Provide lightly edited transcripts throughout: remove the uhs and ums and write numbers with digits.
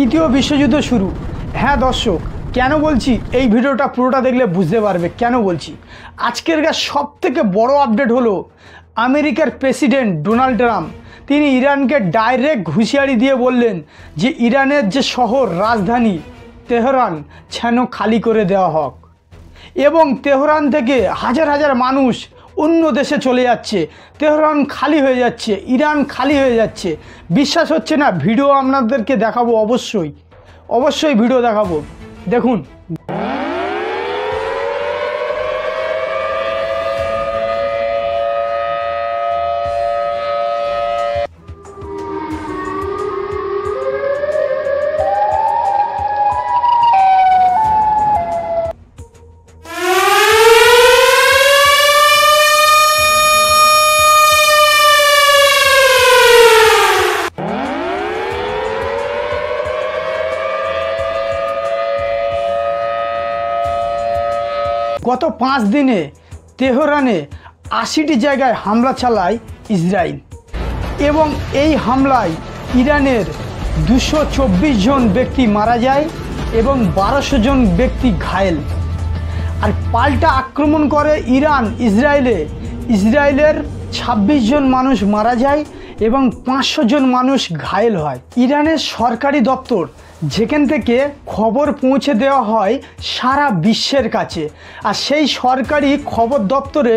তৃতীয় বিশ্বযুদ্ধ শুরু। হ্যাঁ দর্শক, কেন বলছি এই ভিডিওটা পুরোটা দেখলে বুঝতে পারবে কেন বলছি। আজকের সবথেকে বড় আপডেট হলো আমেরিকার প্রেসিডেন্ট ডোনাল্ড ট্রাম্প তিনি ইরানকে ডাইরেক্ট হুঁশিয়ারি দিয়ে বললেন যে ইরানের যে শহর রাজধানী তেহরান যেন খালি করে দেওয়া হোক, এবং তেহরান থেকে হাজার হাজার মানুষ অন্য দেশে চলে যাচ্ছে, তেহরান খালি হয়ে যাচ্ছে, ইরান খালি হয়ে যাচ্ছে। বিশ্বাস হচ্ছে না? ভিডিও আপনাদেরকে দেখাবো, অবশ্যই ভিডিও দেখাবো, দেখুন। গত 5 দিনে তেহরানে 80টি জায়গায় হামলা চালায় ইসরায়েল, এবং এই হামলায় ইরানের 224 জন ব্যক্তি মারা যায় এবং 1200 জন ব্যক্তি ঘায়েল। আর পাল্টা আক্রমণ করে ইরান ইসরায়েলের 26 জন মানুষ মারা যায় এবং 500 জন মানুষ ঘায়েল হয়। ইরানের সরকারি দপ্তর যেখান থেকে খবর পৌঁছে দেওয়া হয় সারা বিশ্বের কাছে, আর সেই সরকারি খবর দপ্তরে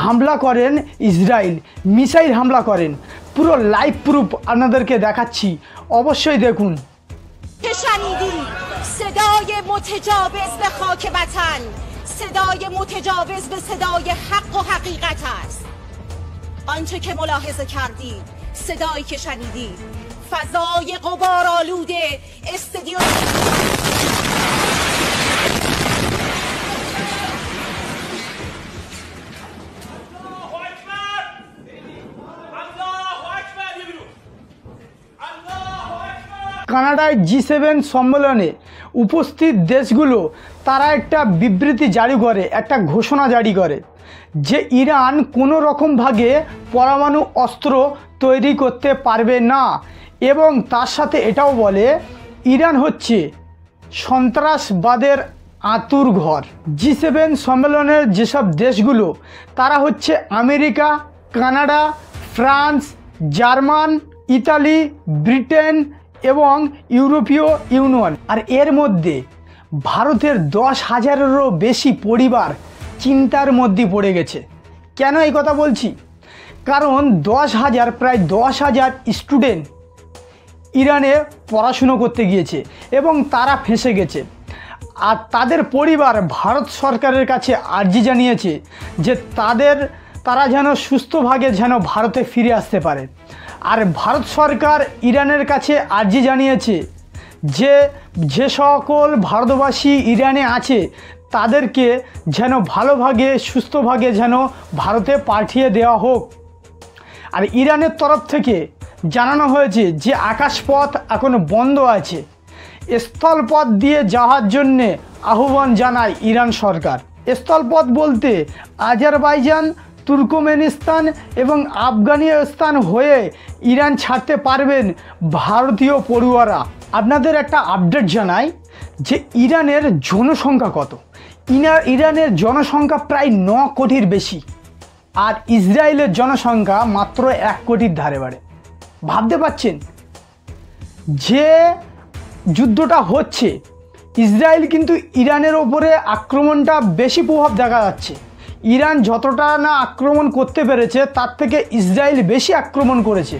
হামলা করেন ইসরায়েল, মিসাইল হামলা করেন। পুরো লাইভ প্রুফ আপনাদেরকে দেখাচ্ছি, অবশ্যই দেখুন। صدای متجاوز به خاک وطن، صدای متجاوز به صدای حق و حقیقت است. آنچه که ملاحظه کردید، صدایی که شنیدید، فضای غبارآلوده استادیوم কানাডায় G7 সম্মেলনে উপস্থিত দেশগুলো তারা একটা বিবৃতি জারি করে, একটা ঘোষণা জারি করে যে ইরান কোনো রকমভাবে পরমাণু অস্ত্র তৈরি করতে পারবে না, এবং তার সাথে এটাও বলে ইরান হচ্ছে সন্ত্রাসবাদের আঁতুড়ঘর। G7 সম্মেলনের যেসব দেশগুলো তারা হচ্ছে America, Canada, France, German, Italy, Britain এবং ইউরোপীয় ইউনিয়ন। আর এর মধ্যে ভারতের 10,000-এরও বেশি পরিবার চিন্তার মধ্যে পড়ে গেছে। কেন এই কথা বলছি? কারণ প্রায় 10,000 স্টুডেন্ট ইরানে পড়াশুনো করতে গিয়েছে এবং তারা ফেঁসে গেছে, আর তাদের পরিবার ভারত সরকারের কাছে আর্জি জানিয়েছে যে তারা যেন সুস্থভাবে যেন ভারতে ফিরে আসতে পারে। আর ভারত সরকার ইরানের কাছে আর্জি জানিয়েছে যে সকল ভারতবাসী ইরানে আছে তাদেরকে যেন ভালোভাবে সুস্থভাবে যেন ভারতে পাঠিয়ে দেওয়া হোক। আর ইরানের তরফ থেকে জানানো হয়েছে যে আকাশপথ এখনো বন্ধ আছে, স্থলপথ দিয়ে যাওয়ার জন্যে আহ্বান জানায় ইরান সরকার। স্থলপথ বলতে আজারবাইজান, তুর্কমেনিস্তান এবং আফগানিস্তান হয়ে ইরান ছাড়তে পারবেন ভারতীয় পড়ুয়ারা। আপনাদের একটা আপডেট জানাই যে ইরানের জনসংখ্যা কত। ইরানের জনসংখ্যা প্রায় 9 কোটির বেশি, আর ইসরায়েলের জনসংখ্যা মাত্র 1 কোটির ধারে বাড়ে। ভাবতে পারছেন যে যুদ্ধটা হচ্ছে, ইসরায়েল কিন্তু ইরানের ওপরে আক্রমণটা বেশি প্রভাব দেখা যাচ্ছে। ইরান যতটা না আক্রমণ করতে পেরেছে তার থেকে ইসরায়েল বেশি আক্রমণ করেছে।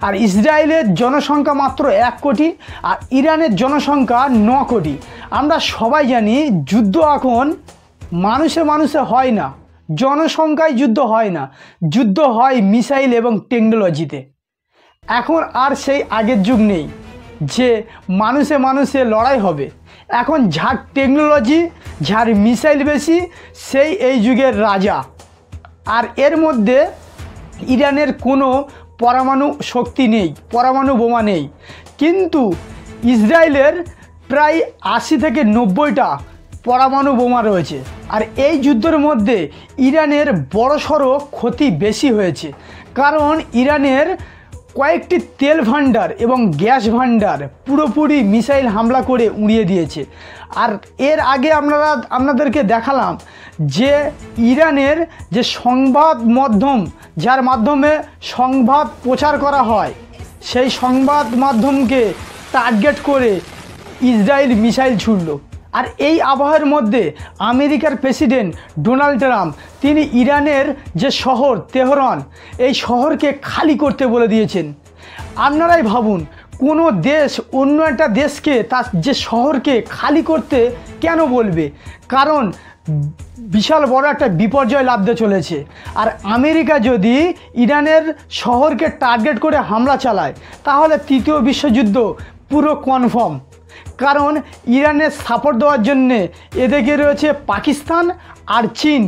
আর ইসরায়েলের জনসংখ্যা মাত্র 1 কোটি আর ইরানের জনসংখ্যা 9 কোটি। আমরা সবাই জানি যুদ্ধ এখন মানুষে হয় না, জনসংখ্যায় যুদ্ধ হয় না, যুদ্ধ হয় মিসাইল এবং টেকনোলজিতে। এখন আর সেই আগের যুগ নেই যে মানুষে লড়াই হবে। এখন যার টেকনোলজি, যার মিসাইল বেশি, সেই এই যুগের রাজা। আর এর মধ্যে ইরানের কোনো পরমাণু শক্তি নেই, পরমাণু বোমা নেই, কিন্তু ইসরায়েলের প্রায় 80 থেকে 90টা পরমাণু বোমা রয়েছে। আর এই যুদ্ধের মধ্যে ইরানের বড়সড় ক্ষতি বেশি হয়েছে, কারণ ইরানের কয়েকটি তেল ভান্ডার এবং গ্যাস ভান্ডার পুরোপুরি মিসাইল হামলা করে উড়িয়ে দিয়েছে। আর এর আগে আপনাদেরকে দেখালাম যে ইরানের যে সংবাদ মাধ্যম, যার মাধ্যমে সংবাদ প্রচার করা হয়, সেই সংবাদ মাধ্যমকে টার্গেট করে ইসরায়েল মিসাইল ছুড়ল। আর এই আবহাওয়ার মধ্যে আমেরিকার প্রেসিডেন্ট ডোনাল্ড ট্রাম্প তিনি ইরানের যে শহর তেহরান, এই শহরকে খালি করতে বলে দিয়েছেন। আপনারাই ভাবুন, কোনো দেশ অন্য একটা দেশকে তার যে শহরকে খালি করতে কেন বলবে? কারণ বিশাল বড় একটা বিপর্যয় লাভতে চলেছে। আর আমেরিকা যদি ইরানের শহরকে টার্গেট করে হামলা চালায়, তাহলে তৃতীয় বিশ্বযুদ্ধ পুরো কনফার্ম। কারণ ইরানের সাপোর্ট দেওয়ার জন্যে এদিকে রয়েছে পাকিস্তান আর চীন,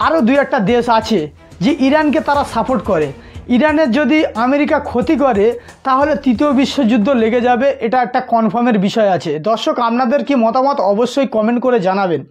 আরও দুই একটা দেশ আছে যে ইরানকে তারা সাপোর্ট করে। ইরানের যদি আমেরিকা ক্ষতি করে, তাহলে তৃতীয় বিশ্বযুদ্ধ লেগে যাবে, এটা একটা কনফার্মের বিষয় আছে। দর্শক, আপনাদের কি মতামত অবশ্যই কমেন্ট করে জানাবেন।